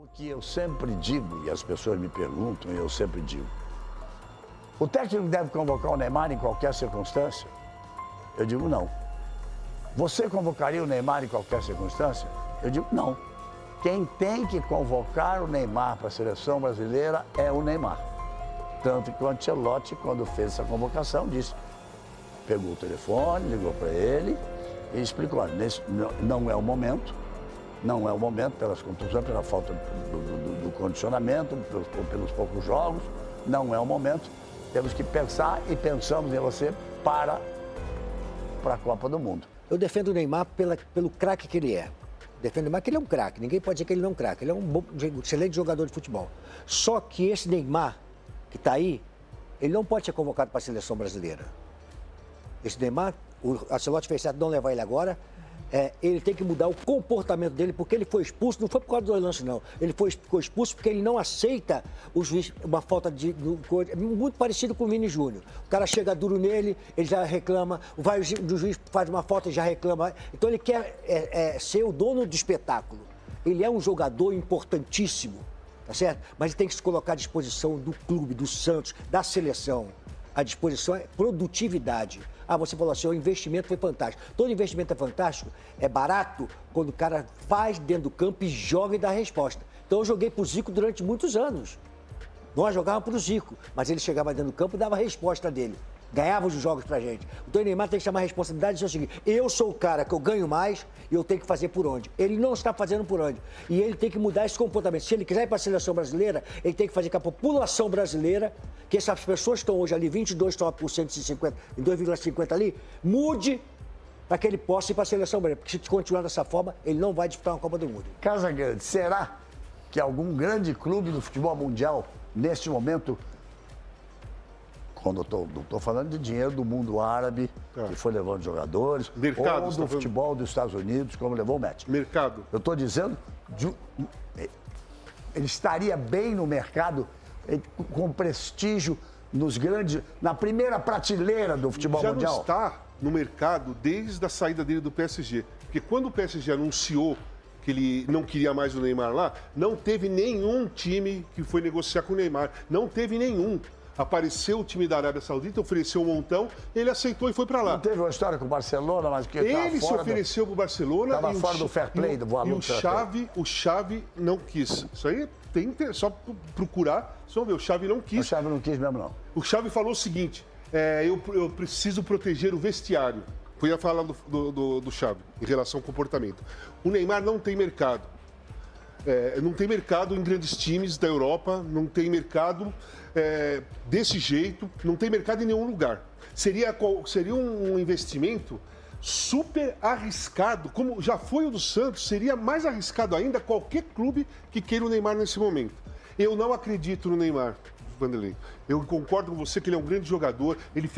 O que eu sempre digo, e as pessoas me perguntam, e eu sempre digo, o técnico deve convocar o Neymar em qualquer circunstância? Eu digo não. Você convocaria o Neymar em qualquer circunstância? Eu digo não. Quem tem que convocar o Neymar para a seleção brasileira é o Neymar. Tanto que o Ancelotti, quando fez essa convocação, disse, pegou o telefone, ligou para ele e explicou, olha, não é o momento. Não é o momento, pelas contusões, pela falta do condicionamento, pelos poucos jogos. Não é o momento. Temos que pensar e pensamos em você para a Copa do Mundo. Eu defendo o Neymar pelo craque que ele é. Defendo o Neymar que ele é um craque. Ninguém pode dizer que ele não é um craque. Ele é um excelente jogador de futebol. Só que esse Neymar que está aí, ele não pode ser convocado para a seleção brasileira. Esse Neymar, o Ancelotti fez certo não levar ele agora. Ele tem que mudar o comportamento dele, porque ele foi expulso, não foi por causa do lance, não. Ele ficou expulso porque ele não aceita o juiz, uma falta muito parecido com o Vini Júnior. O cara chega duro nele, ele já reclama, o juiz faz uma falta e já reclama. Então ele quer ser o dono do espetáculo. Ele é um jogador importantíssimo, tá certo? Mas ele tem que se colocar à disposição do clube, do Santos, da seleção. A disposição é produtividade. Ah, você falou assim, o investimento foi fantástico. Todo investimento é fantástico, é barato quando o cara faz dentro do campo e joga e dá a resposta. Então eu joguei pro Zico durante muitos anos. Nós jogávamos pro Zico, mas ele chegava dentro do campo e dava a resposta dele. Ganhava os jogos pra gente. O Neymar tem que chamar a responsabilidade e dizer o seguinte, eu sou o cara que eu ganho mais e eu tenho que fazer por onde. Ele não está fazendo por onde. E ele tem que mudar esse comportamento. Se ele quiser ir para a seleção brasileira, ele tem que fazer com a população brasileira, que essas pessoas que estão hoje ali, 22 estão por 150, em 2,50 ali, mude para que ele possa ir para a seleção brasileira. Porque se continuar dessa forma, ele não vai disputar uma Copa do Mundo. Casagrande, será que algum grande clube do futebol mundial, neste momento, quando não estou falando de dinheiro do mundo árabe, que foi levando jogadores, mercado, ou do futebol dos Estados Unidos, como levou o Messi. Mercado. Eu estou dizendo, ele estaria bem no mercado, com prestígio nos grandes, na primeira prateleira do futebol mundial. Já não está no mercado desde a saída dele do PSG. Porque quando o PSG anunciou que ele não queria mais o Neymar lá, não teve nenhum time que foi negociar com o Neymar. Não teve nenhum. Apareceu o time da Arábia Saudita, ofereceu um montão, ele aceitou e foi para lá. Não teve uma história com o Barcelona, mas que ele se ofereceu para o Barcelona. Estava fora do fair play do valor. E o Xavi não quis. Isso aí tem que só procurar, só ver. O Xavi não quis. O Xavi não quis mesmo, não. O Xavi falou o seguinte, eu preciso proteger o vestiário. Foi a fala do Xavi em relação ao comportamento. O Neymar não tem mercado. Não tem mercado em grandes times da Europa, não tem mercado desse jeito, não tem mercado em nenhum lugar. Seria um investimento super arriscado, como já foi o do Santos, seria mais arriscado ainda qualquer clube que queira o Neymar nesse momento. Eu não acredito no Neymar, Vanderlei. Eu concordo com você que ele é um grande jogador. Ele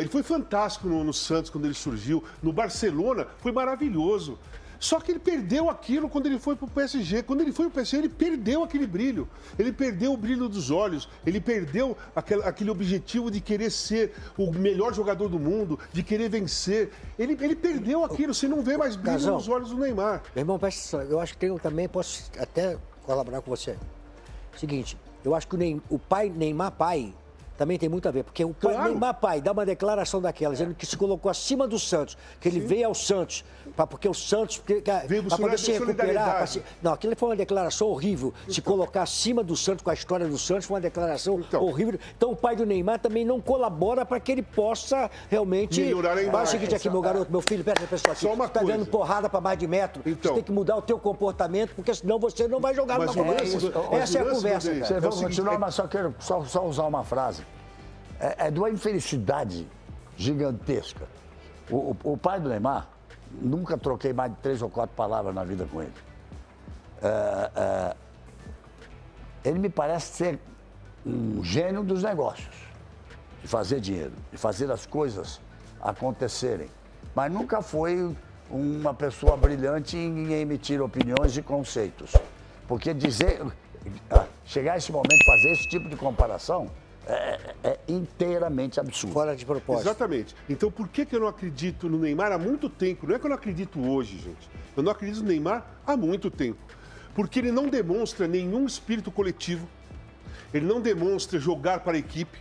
foi fantástico no Santos quando ele surgiu. No Barcelona foi maravilhoso. Só que ele perdeu aquilo quando ele foi para o PSG. Quando ele foi para o PSG, ele perdeu aquele brilho. Ele perdeu o brilho dos olhos. Ele perdeu aquele objetivo de querer ser o melhor jogador do mundo, de querer vencer. Ele perdeu aquilo. Você não vê mais brilho nos olhos do Neymar. Meu irmão, eu acho que eu também posso até colaborar com você. Seguinte, eu acho que o pai, Neymar pai, também tem muito a ver, porque o Neymar pai dá uma declaração daquela, dizendo que se colocou acima do Santos, que ele veio ao Santos, porque o Santos, para poder se recuperar. Não, aquilo foi uma declaração horrível. Então, se colocar acima do Santos, com a história do Santos, foi uma declaração horrível. Então o pai do Neymar também não colabora para que ele possa realmente... melhorar a imagem. Faz o seguinte aqui, meu garoto, meu filho, presta atenção aqui. Só uma coisa. Tá dando porrada para mais de metro, você tem que mudar o teu comportamento, porque senão você não vai jogar numa competição. Essa é a conversa, cara. Você vai continuar, mas só quero usar uma frase. É de uma infelicidade gigantesca. O pai do Neymar, nunca troquei mais de 3 ou 4 palavras na vida com ele. Ele me parece ser um gênio dos negócios, de fazer dinheiro, de fazer as coisas acontecerem. Mas nunca foi uma pessoa brilhante em emitir opiniões e conceitos. Porque chegar a esse momento, fazer esse tipo de comparação, é inteiramente absurdo. Fora de propósito. Exatamente. Então, por que eu não acredito no Neymar há muito tempo? Não é que eu não acredito hoje, gente. Eu não acredito no Neymar há muito tempo. Porque ele não demonstra nenhum espírito coletivo, ele não demonstra jogar para a equipe.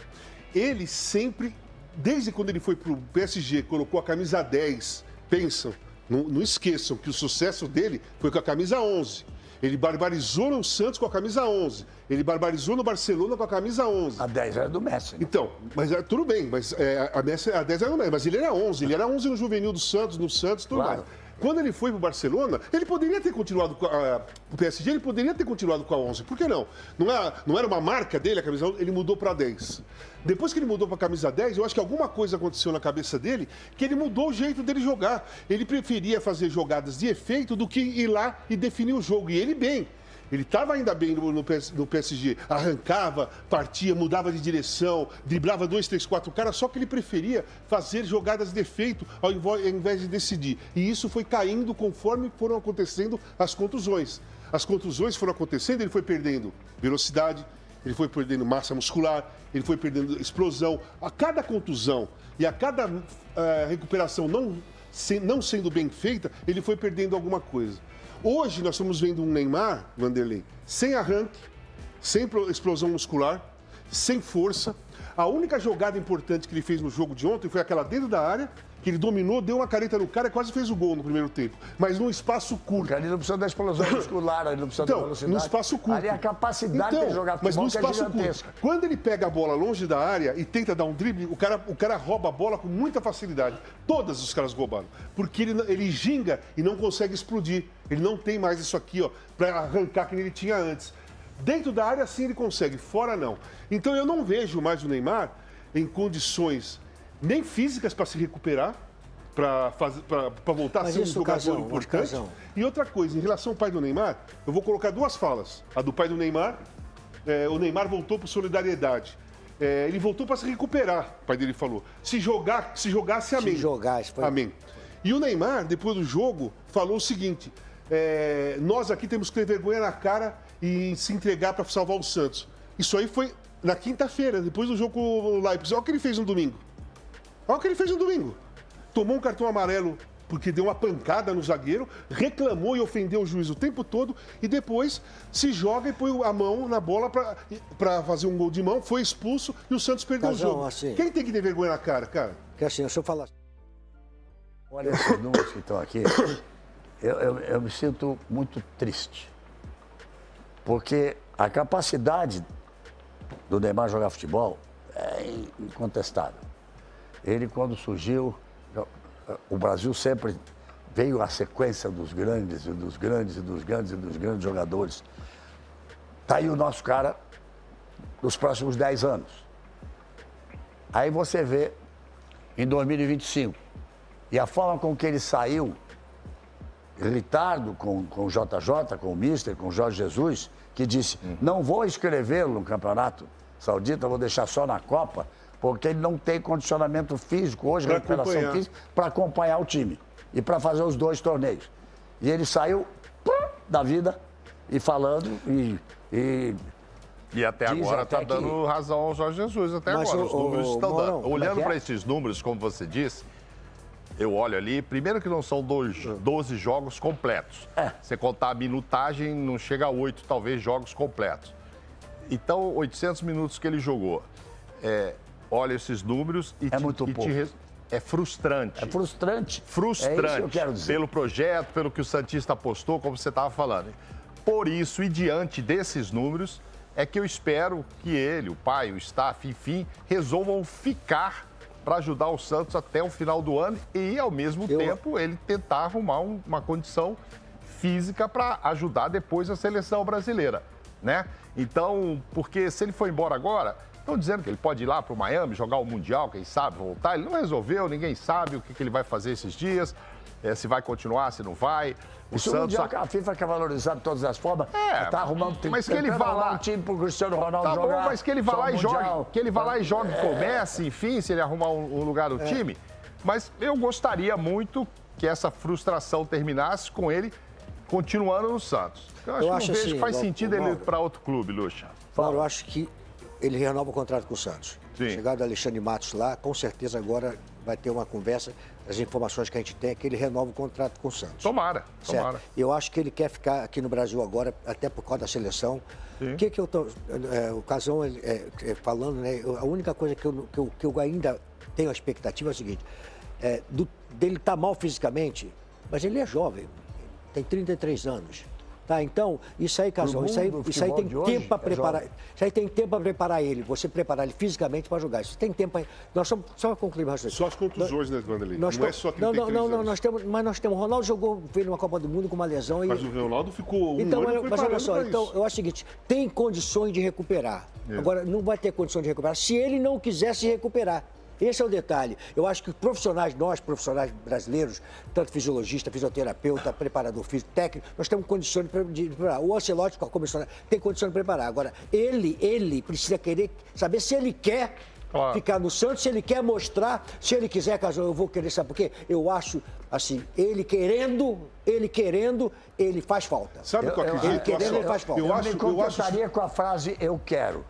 Ele sempre, desde quando ele foi para o PSG, colocou a camisa 10, pensam, não esqueçam que o sucesso dele foi com a camisa 11. Ele barbarizou no Santos com a camisa 11. Ele barbarizou no Barcelona com a camisa 11. A 10 era do Messi. Né? Então, mas tudo bem, mas a 10 era do Messi, mas ele era 11. Ele era 11 no juvenil do Santos, no Santos, tudo Claro. mais. Quando ele foi para o Barcelona, ele poderia ter continuado com o PSG, ele poderia ter continuado com a 11. Por que não? Não era uma marca dele, a camisa 11, ele mudou para 10. Depois que ele mudou para a camisa 10, eu acho que alguma coisa aconteceu na cabeça dele que ele mudou o jeito dele jogar. Ele preferia fazer jogadas de efeito do que ir lá e definir o jogo. E ele bem. Ele estava ainda bem no PSG, arrancava, partia, mudava de direção, driblava 2, 3, 4 caras, só que ele preferia fazer jogadas de efeito ao invés de decidir. E isso foi caindo conforme foram acontecendo as contusões. As contusões foram acontecendo, ele foi perdendo velocidade, ele foi perdendo massa muscular, ele foi perdendo explosão. A cada contusão e a cada recuperação não sendo bem feita, ele foi perdendo alguma coisa. Hoje nós estamos vendo um Neymar, Vanderlei, sem arranque, sem explosão muscular, sem força. A única jogada importante que ele fez no jogo de ontem foi aquela dentro da área, que ele dominou, deu uma careta no cara e quase fez o gol no primeiro tempo. Mas num espaço curto. Porque ali não precisa da explosão muscular, ali não precisa da velocidade. Num espaço curto. Ali é a capacidade de jogar futebol, mas num espaço é gigantesca. curto. Quando ele pega a bola longe da área e tenta dar um drible, o cara rouba a bola com muita facilidade. Todos os caras roubaram. Porque ele ginga e não consegue explodir. Ele não tem mais isso aqui, ó, para arrancar que ele tinha antes. Dentro da área, sim, ele consegue. Fora, não. Então, eu não vejo mais o Neymar em condições nem físicas para se recuperar, para voltar a ser um jogador importante. E outra coisa, em relação ao pai do Neymar, eu vou colocar duas falas. A do pai do Neymar, o Neymar voltou por solidariedade. Ele voltou para se recuperar, o pai dele falou. Se jogasse, amém. Se jogasse, foi... Amém. E o Neymar, depois do jogo, falou o seguinte: nós aqui temos que ter vergonha na cara e se entregar para salvar o Santos. Isso aí foi na quinta-feira, depois do jogo com o Leipzig. Olha o que ele fez no domingo. Olha o que ele fez no domingo. Tomou um cartão amarelo porque deu uma pancada no zagueiro, reclamou e ofendeu o juiz o tempo todo e depois se joga e põe a mão na bola para fazer um gol de mão, foi expulso e o Santos perdeu o jogo. Assim, quem tem que ter vergonha na cara, cara? Que assim, se eu falar... Olha esses números que estão aqui, eu me sinto muito triste. Porque a capacidade do Neymar jogar futebol é incontestável. Ele, quando surgiu, o Brasil sempre veio a sequência dos grandes jogadores. Está aí o nosso cara nos próximos 10 anos. Aí você vê, em 2025, e a forma com que ele saiu, irritado com o JJ, com o Mister, com o Jorge Jesus, que disse, não vou inscrevê-lo no Campeonato Saudita, vou deixar só na Copa, porque ele não tem condicionamento físico, hoje, recuperação física, para acompanhar o time e para fazer os 2 torneios. E ele saiu da vida e falando E até agora está dando razão ao Jorge Jesus, até agora. Os números estão dando. Olhando para esses números, como você disse, eu olho ali, primeiro que não são 12 jogos completos. Você contar a minutagem, não chega a 8, talvez, jogos completos. Então, 800 minutos que ele jogou. Olha esses números e é muito pouco. É frustrante. É frustrante. Frustrante. É isso que eu quero dizer. Pelo projeto, pelo que o Santista apostou, como você estava falando. Por isso, e diante desses números, é que eu espero que ele, o pai, o staff, enfim, resolvam ficar para ajudar o Santos até o final do ano e, ao mesmo tempo, ele tentar arrumar uma condição física para ajudar depois a seleção brasileira, né? Então, porque se ele for embora agora, estão dizendo que ele pode ir lá para o Miami, jogar o Mundial, quem sabe, voltar. Ele não resolveu, ninguém sabe o que ele vai fazer esses dias, se vai continuar, se não vai. O Santos... A FIFA quer valorizar de todas as formas. Está arrumando... Mas que ele vá lá... um time para o Cristiano Ronaldo jogar. Bom, mas que ele vá lá e jogue. Que ele vá lá e jogue, comece, enfim, se ele arrumar um lugar no time. Mas eu gostaria muito que essa frustração terminasse com ele continuando no Santos. Eu acho que não vejo que faz sentido ele ir para outro clube, Lucha. Mauro, eu acho que ele renova o contrato com o Santos. Sim. Chegada do Alexandre Matos lá, com certeza agora vai ter uma conversa. As informações que a gente tem é que ele renova o contrato com o Santos. Tomara. Eu acho que ele quer ficar aqui no Brasil agora, até por causa da seleção. O que eu tô... o Casão falando, né? A única coisa que eu ainda tenho a expectativa é o seguinte, dele estar mal fisicamente, mas ele é jovem, tem 33 anos. Tá, então, isso aí, Casão, isso aí tem tempo para preparar. Isso aí tem tempo para preparar ele, você preparar ele fisicamente para jogar. Isso tem tempo aí. Nós somos, só concluir, só as contusões, né, Vanderlei? Não é só 33 não, anos. nós temos. O Ronaldo veio numa Copa do Mundo com uma lesão. Mas o Ronaldo ficou então, ano mas olha só, então eu acho o seguinte, tem condições de recuperar. Agora, não vai ter condição de recuperar se ele não quiser se recuperar. Esse é o detalhe. Eu acho que nós profissionais brasileiros, tanto fisiologista, fisioterapeuta, preparador físico, técnico, nós temos condições de preparar. O Ancelotti, com a comissão, tem condições de preparar. Agora, ele precisa querer saber se ele quer ficar no Santos, se ele quer mostrar, se ele quiser, caso eu vou querer, sabe por quê? Eu acho, assim, ele querendo, ele faz falta. Sabe o que eu acredito? Ele querendo, ele faz falta. Eu me contentaria com a frase eu quero.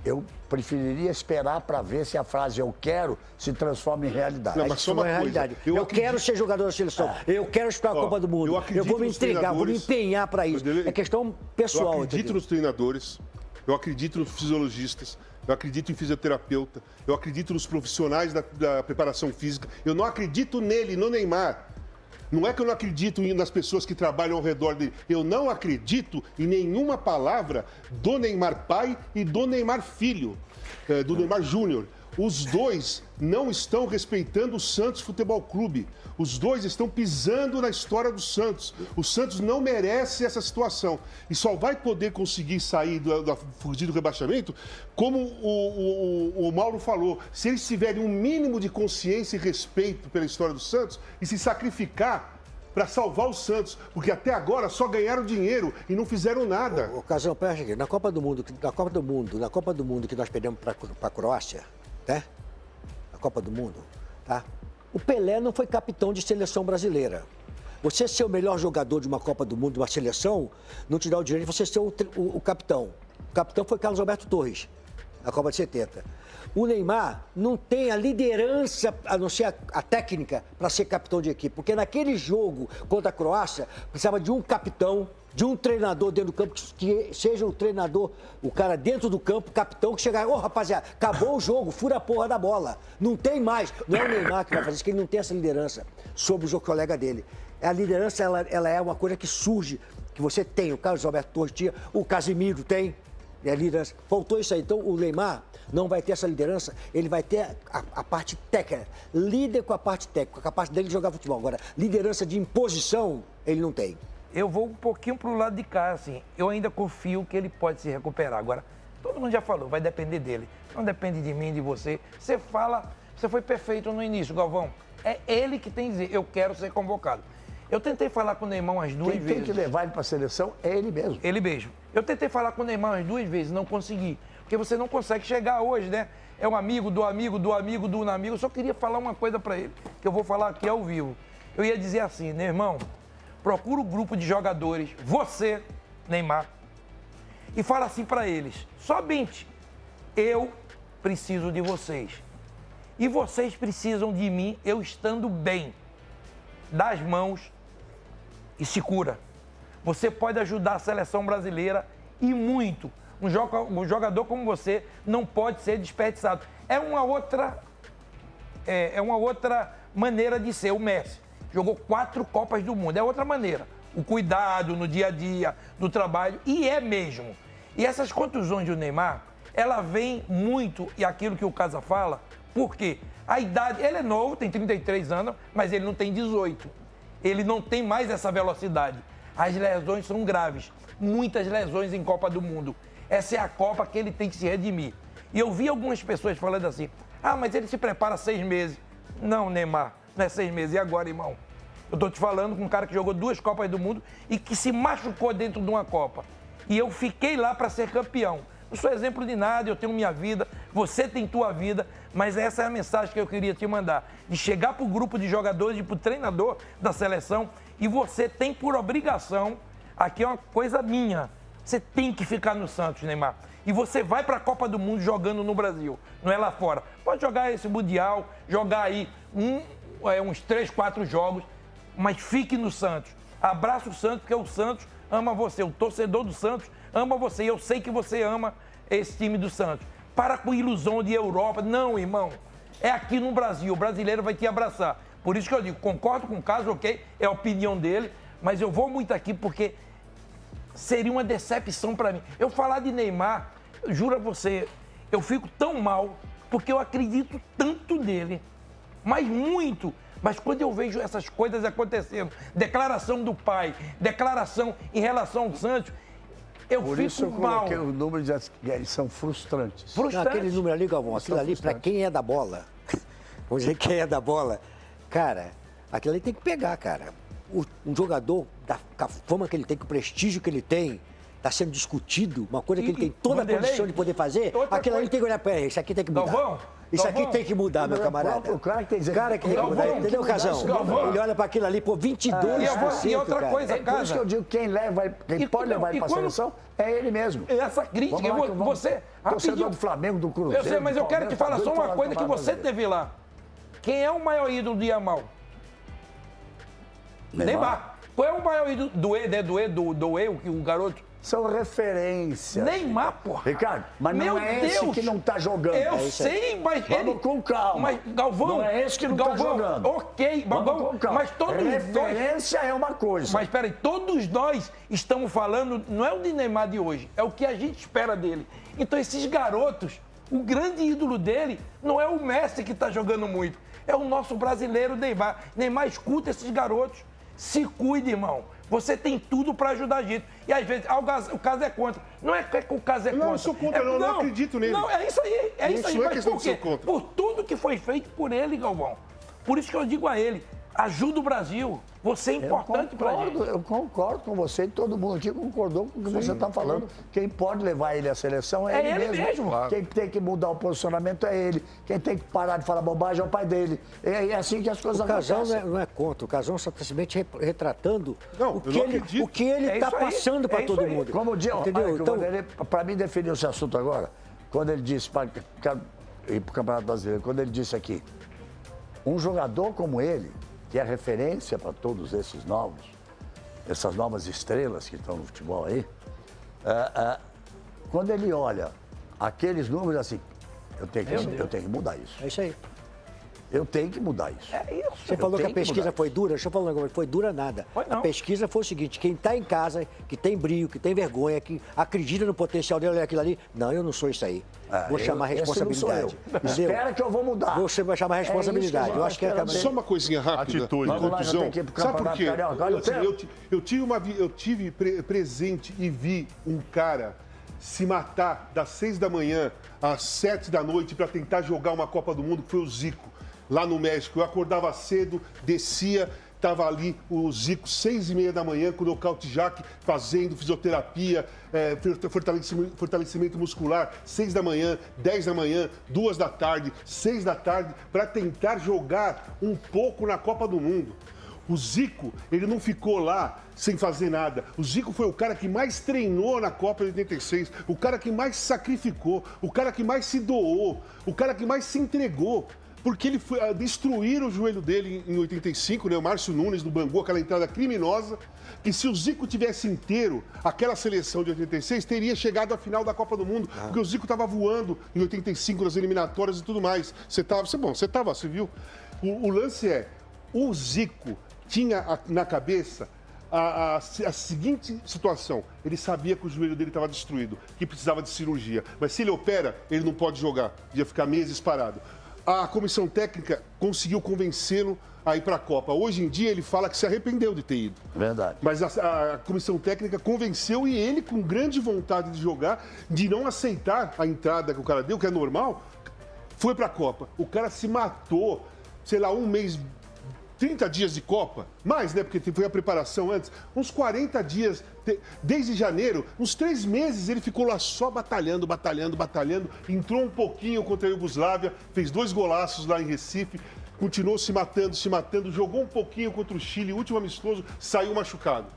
Eu preferiria esperar para ver se a frase eu quero se transforma em realidade. Não, mas só uma coisa. Eu quero ser jogador da seleção. Eu quero disputar a Copa do Mundo. Eu vou me entregar, vou me empenhar para isso. É questão pessoal. Eu acredito nos treinadores, eu acredito nos fisiologistas, eu acredito em fisioterapeuta, eu acredito nos profissionais da preparação física. Eu não acredito nele, no Neymar. Não é que eu não acredito nas pessoas que trabalham ao redor dele. Eu não acredito em nenhuma palavra do Neymar pai e do Neymar filho, do Neymar Júnior. Os dois não estão respeitando o Santos Futebol Clube. Os dois estão pisando na história do Santos. O Santos não merece essa situação. E só vai poder conseguir sair fugir do rebaixamento, como o Mauro falou, se eles tiverem um mínimo de consciência e respeito pela história do Santos e se sacrificar para salvar o Santos, porque até agora só ganharam dinheiro e não fizeram nada. Casão, presta aqui, na Copa do Mundo que nós perdemos para a Croácia, né? Na Copa do Mundo, tá? O Pelé não foi capitão de seleção brasileira. Você ser o melhor jogador de uma Copa do Mundo, de uma seleção, não te dá o direito de você ser o capitão. O capitão foi Carlos Alberto Torres, na Copa de 70. O Neymar não tem a liderança, a não ser a técnica, para ser capitão de equipe. Porque naquele jogo contra a Croácia, precisava de um capitão, de um treinador dentro do campo, que seja o treinador, o cara dentro do campo, o capitão, que chegar, rapaziada, acabou o jogo, fura a porra da bola. Não tem mais. Não é o Neymar que vai fazer isso, que ele não tem essa liderança sobre o colega dele. A liderança, ela é uma coisa que surge, que você tem. O Carlos Alberto Torres tinha, o Casimiro tem. A liderança. Faltou isso aí. Então, o Neymar não vai ter essa liderança, ele vai ter a parte técnica. Líder com a parte técnica, a capacidade dele de jogar futebol. Agora, liderança de imposição, ele não tem. Eu vou um pouquinho pro lado de cá, assim. Eu ainda confio que ele pode se recuperar. Agora, todo mundo já falou, vai depender dele. Não depende de mim, de você. Você fala, você foi perfeito no início, Galvão. É ele que tem que dizer, eu quero ser convocado. Eu tentei falar com o Neymar umas duas vezes. Quem tem que levar ele para a seleção é ele mesmo. Ele mesmo. Eu tentei falar com o Neymar umas duas vezes, não consegui. Porque você não consegue chegar hoje, né? É um amigo do amigo do amigo do amigo. Eu só queria falar uma coisa para ele, que eu vou falar aqui ao vivo. Eu ia dizer assim, meu irmão, procura o grupo de jogadores, você, Neymar, e fala assim para eles, somente, eu preciso de vocês. E vocês precisam de mim, eu estando bem, das mãos, e se cura. Você pode ajudar a seleção brasileira e muito. Um jogador como você não pode ser desperdiçado. É uma outra maneira de ser o Messi. Jogou 4 Copas do Mundo, é outra maneira. O cuidado no dia a dia, do trabalho, e é mesmo. E essas contusões do Neymar, ela vem muito, e aquilo que o Casa fala, porque a idade, ele é novo, tem 33 anos, mas ele não tem 18. Ele não tem mais essa velocidade. As lesões são graves, muitas lesões em Copa do Mundo. Essa é a Copa que ele tem que se redimir. E eu vi algumas pessoas falando assim, mas ele se prepara 6 meses. Não, Neymar, não é 6 meses. E agora, irmão? Eu tô te falando com um cara que jogou 2 Copas do Mundo e que se machucou dentro de uma Copa. E eu fiquei lá para ser campeão. Não sou exemplo de nada, eu tenho minha vida, você tem tua vida, mas essa é a mensagem que eu queria te mandar. De chegar para o grupo de jogadores e para o treinador da seleção, e você tem por obrigação, aqui é uma coisa minha, Você tem que ficar no Santos, Neymar. E você vai para a Copa do Mundo jogando no Brasil, não é lá fora. Pode jogar esse Mundial, jogar aí uns 3, 4 jogos, mas fique no Santos. Abraça o Santos, porque o Santos ama você. O torcedor do Santos ama você. E eu sei que você ama esse time do Santos. Para com ilusão de Europa. Não, irmão. É aqui no Brasil. O brasileiro vai te abraçar. Por isso que eu digo, concordo com o caso, ok? É a opinião dele. Mas eu vou muito aqui porque seria uma decepção para mim. Eu falar de Neymar, eu juro a você, eu fico tão mal porque eu acredito tanto nele. Mas muito. Mas quando eu vejo essas coisas acontecendo, declaração do pai, declaração em relação ao Santos, eu Por fico isso eu mal. coloquei os números, eles são frustrantes. Não, aquele número ali, Galvão, aquilo ali, para frustrantes. quem é da bola, vamos dizer, quem é da bola, cara, aquilo ali tem que pegar, cara. Um jogador, com a fama que ele tem, com o prestígio que ele tem, está sendo discutido, uma coisa que ele tem toda a Vanderlei, condição de poder fazer, outra aquilo ali coisa. tem que olhar para ele, isso aqui tem que mudar. Galvão, Isso aqui Galvão. tem que mudar, meu camarada. O cara que tem que dizer- Cara que tem que Galvão, mudar, entendeu, Casão? Galvão. Ele olha para aquilo ali, pô, 22%, E outra cara. coisa, É por isso que eu digo que quem leva, quem E- pode levar ele e para a quando- seleção é ele mesmo. Essa crítica, Vamos lá, que vamos- você... Torcedor rapidinho. do Flamengo, do Cruzeiro. Eu sei, mas do eu quero te Palmeiras, falar só tá uma doido coisa pra que falar você brasileiro. teve lá. Quem é o maior ídolo de Yamal? Neymar. Qual é o maior ídolo do o garoto? São referências. Neymar, porra. Ricardo, mas Meu não é esse Deus. que não tá jogando. Eu É isso aí. sei, mas Vamos com calma. Mas, Galvão... Não é esse que não Galvão, tá jogando. Ok, Vamos Galvão, com calma. mas todos nós... Referência é uma coisa. Mas peraí, todos nós estamos falando, não é o de Neymar de hoje, é o que a gente espera dele. Então esses garotos, o grande ídolo dele não é o Messi que está jogando muito, é o nosso brasileiro Neymar. Neymar, escuta esses garotos, se cuide, irmão. Você tem tudo para ajudar a gente. E às vezes o caso é contra. Não é que o caso é contra. Não, eu sou contra, não, eu não acredito nele. Não, é isso aí, é Não isso aí. sou eu Mas questão por de ser quê? contra. Por tudo que foi feito por ele, Galvão. Por isso que eu digo a ele, ajuda o Brasil. Você é importante para a gente. Eu concordo com você e todo mundo aqui concordou com o que você está falando. Quem pode levar ele à seleção é, É ele mesmo. Claro. Quem tem que mudar o posicionamento é ele. Quem tem que parar de falar bobagem é o pai dele. É assim que as coisas O Casão acontecem. não é contra, o Casão só está simplesmente retratando Não, o eu que não ele acredito. está É isso aí, passando para é isso todo aí. mundo. Como o dia, Entendeu? Então, para mim definiu esse assunto agora, quando ele disse, para ir para o Campeonato Brasileiro, quando ele disse aqui, um jogador como ele, que é referência para todos esses essas novas estrelas que estão no futebol aí, quando ele olha aqueles números assim, eu tenho que mudar isso. é isso aí. Eu tenho que mudar isso. É isso. Você falou que a tenho que pesquisa mudar foi dura, deixa eu falar um negócio, foi dura nada. Foi não. A pesquisa foi o seguinte, quem está em casa, que tem brilho, que tem vergonha, que acredita no potencial dele, olha aquilo ali, não, eu não sou isso aí. Vou chamar a esse não sou responsabilidade. eu. Entendeu? Espera que eu vou mudar. Você vai chamar a responsabilidade. É isso que eu acho que é a esperando. Só uma coisinha rápida. Atitude. de Vamos lá, contusão. já tem que ir pro Sabe por Campeonato quê? Carioca. Olha o tempo. Eu tive presente e vi um cara se matar das 6 da manhã às 7 da noite para tentar jogar uma Copa do Mundo, que foi o Zico, lá no México. Eu acordava cedo, descia, estava ali o Zico, 6h30 da manhã, com o nocaute Jaque, fazendo fisioterapia, fortalecimento muscular, 6 da manhã, 10 da manhã, 2 da tarde, 6 da tarde, para tentar jogar um pouco na Copa do Mundo. O Zico, ele não ficou lá sem fazer nada. O Zico foi o cara que mais treinou na Copa de 86, o cara que mais sacrificou, o cara que mais se doou, o cara que mais se entregou. Porque ele foi destruir o joelho dele em 85, né? O Márcio Nunes do Bangu, aquela entrada criminosa. Que se o Zico tivesse inteiro, aquela seleção de 86 teria chegado à final da Copa do Mundo. Porque o Zico estava voando em 85 nas eliminatórias e tudo mais. Você viu? O lance é, o Zico tinha na cabeça a seguinte situação. Ele sabia que o joelho dele estava destruído, que precisava de cirurgia. Mas se ele opera, ele não pode jogar. Ia ficar meses parado. A comissão técnica conseguiu convencê-lo a ir para a Copa. Hoje em dia, ele fala que se arrependeu de ter ido. Verdade. Mas a comissão técnica convenceu e ele, com grande vontade de jogar, de não aceitar a entrada que o cara deu, que é normal, foi para a Copa. O cara se matou, sei lá, um mês, 30 dias de Copa, mais, né? Porque foi a preparação antes, uns 40 dias, desde janeiro, uns 3 meses ele ficou lá só batalhando, entrou um pouquinho contra a Iugoslávia, fez 2 golaços lá em Recife, continuou se matando, jogou um pouquinho contra o Chile, último amistoso, saiu machucado.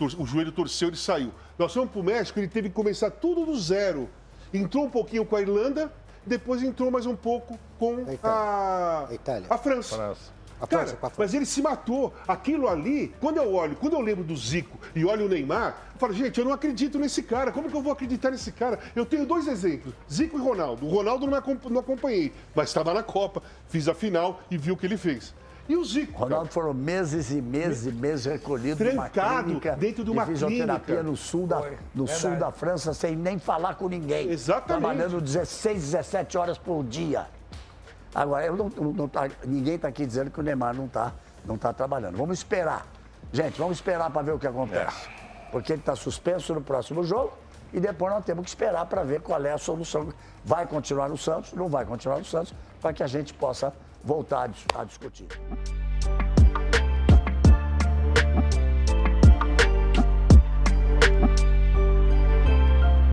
o joelho torceu, ele saiu. Nós fomos para o México, ele teve que começar tudo do zero. Entrou um pouquinho com a Irlanda, depois entrou mais um pouco com a França. Cara, mas ele se matou. Aquilo ali, quando eu lembro do Zico e olho o Neymar, eu falo, gente, eu não acredito nesse cara. Como que eu vou acreditar nesse cara? Eu tenho 2 exemplos, Zico e Ronaldo. O Ronaldo não acompanhei, mas estava na Copa, fiz a final e vi o que ele fez. E o Zico? Ronaldo foram meses e meses recolhido numa clínica, dentro de uma fisioterapia clínica. no sul da França, sem nem falar com ninguém. Exatamente. Trabalhando 16, 17 horas por dia. Agora, ninguém está aqui dizendo que o Neymar não tá trabalhando. Vamos esperar. Gente, vamos esperar para ver o que acontece. Porque ele está suspenso no próximo jogo e depois nós temos que esperar para ver qual é a solução. Vai continuar no Santos, não vai continuar no Santos, para que a gente possa voltar a discutir.